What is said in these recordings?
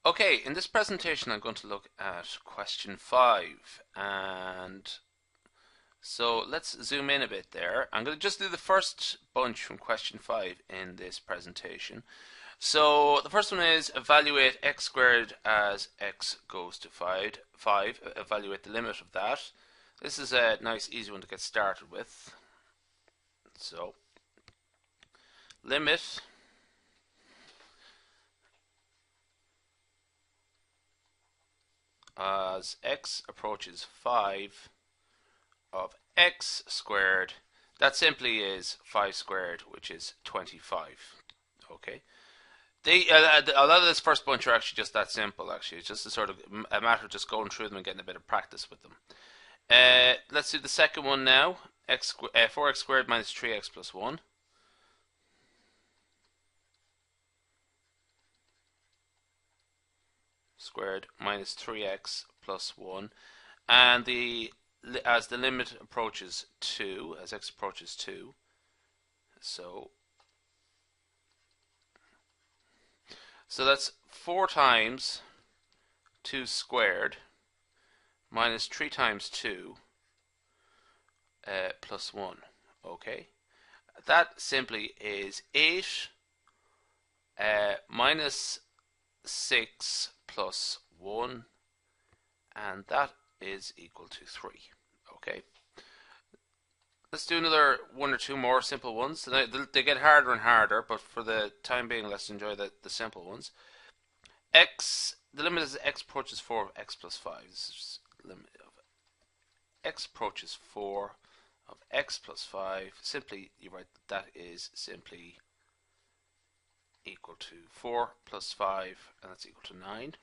Okay, in this presentation I'm going to look at question 5, and so let's zoom in a bit there. I'm going to just do the first bunch from question 5 in this presentation. So the first one is evaluate x squared as x goes to 5, evaluate the limit of that. This is a nice easy one to get started with. So limit as x approaches 5 of x squared, that simply is 5 squared, which is 25. Okay. A lot of this first bunch are actually just that simple. Actually, it's just a matter of just going through them and getting a bit of practice with them. Let's do the second one now. 4x squared minus 3x plus 1. Squared minus 3x plus 1. And as the limit approaches 2, as x approaches 2, so that's 4 times 2 squared minus 3 times 2 plus 1. Okay, that simply is 8 minus 6 plus 1, and that is equal to 3. Okay, let's do another one or two more simple ones. They get harder and harder, but for the time being, let's enjoy the simple ones. The limit is x approaches 4 of x plus 5. This is the limit of x approaches 4 of x plus 5. Simply, you write that is simply equal to 4 plus 5, and that's equal to 9.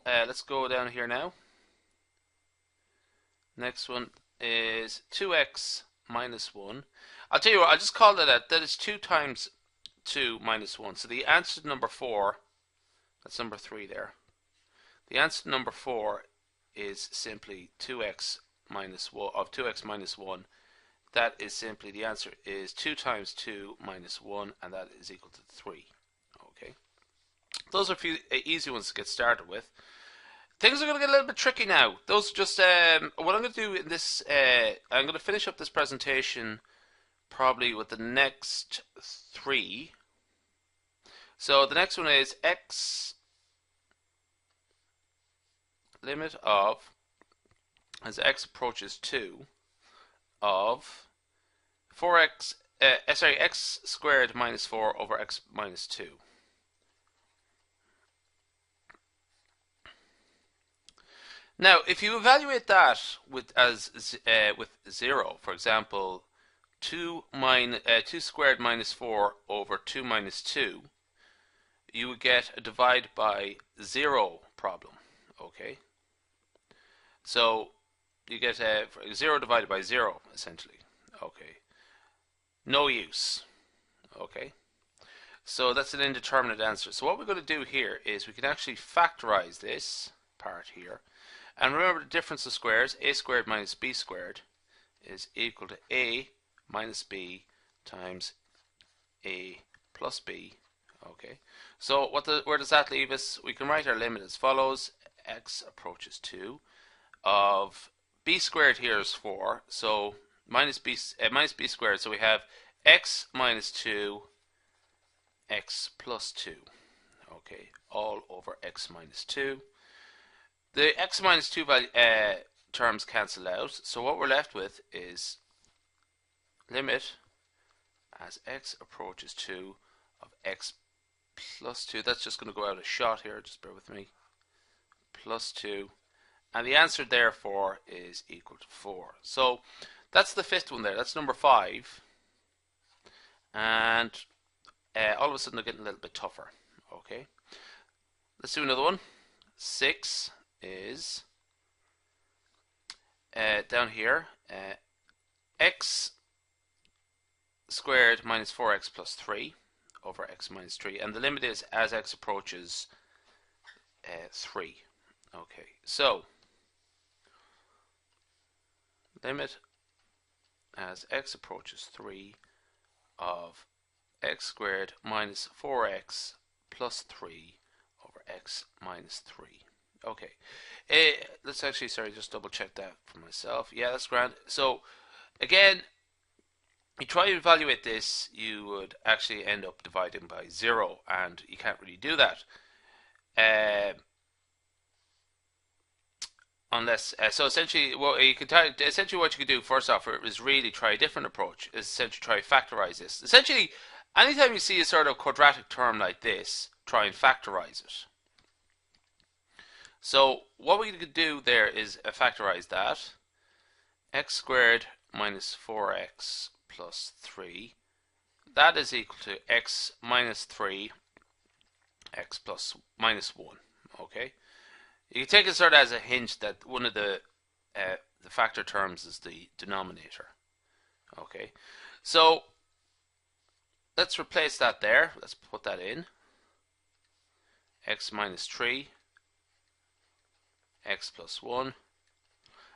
Let's go down here now. Next one is 2x minus 1. I'll tell you what, I'll just call that is 2 times 2 minus 1. So the answer to number 4, that's number 3 there. The answer to number 4 is simply 2x minus 1 of 2x minus 1. That is simply, the answer is 2 times 2 minus 1, and that is equal to 3. Okay. Those are a few easy ones to get started with. Things are going to get a little bit tricky now. Those just, what I'm going to do in this, I'm going to finish up this presentation probably with the next 3. So the next one is x limit of, as x approaches 2, of 4x, x squared minus 4 over x minus 2. Now, if you evaluate that with 0, for example, 2 squared minus 4 over 2 minus 2, you would get a divide by 0 problem. Okay, so you get 0 divided by 0, essentially. Okay, no use. Okay, so that's an indeterminate answer. So what we're going to do here is we can actually factorize this part here. And remember the difference of squares. A squared minus b squared is equal to a minus b times a plus b. Okay, so where does that leave us? We can write our limit as follows. X approaches 2 of b squared here is 4, so minus b squared. So we have x minus 2, x plus 2. Okay, all over x minus 2. The x minus 2 terms cancel out, so what we're left with is limit as x approaches 2 of x plus 2. That's just going to go out a shot here, just bear with me. Plus 2. And the answer, therefore, is equal to 4. So that's the fifth one there. That's number 5. And all of a sudden they're getting a little bit tougher. Okay. Let's do another one. 6 is down here, x squared minus 4x plus 3 over x minus 3, and the limit is as x approaches 3. Okay, so limit as x approaches 3 of x squared minus 4x plus 3 over x minus 3. Okay, let's actually, sorry, just double check that for myself. Yeah, that's grand. So again, you try to evaluate this, you would actually end up dividing by 0, and you can't really do that. Unless, so essentially, what you could what you could do first off is really try a different approach. Is essentially try to factorize this. Essentially, anytime you see a sort of quadratic term like this, try and factorize it. So what we could do there is factorize that. X squared minus 4x plus 3. That is equal to x minus 3, x plus minus 1. Okay. You can take it sort of as a hint that one of the factor terms is the denominator. Okay. So let's replace that there. Let's put that in. X minus 3, x plus 1.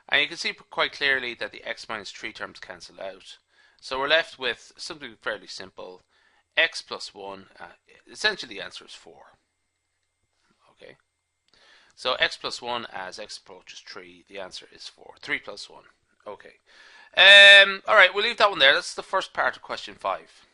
And you can see quite clearly that the x minus 3 terms cancel out. So we're left with something fairly simple. X plus 1, essentially the answer is 4. Okay. So x plus 1 as x approaches 3, the answer is 4. 3 plus 1. Okay. Alright, we'll leave that one there. That's the first part of question 5.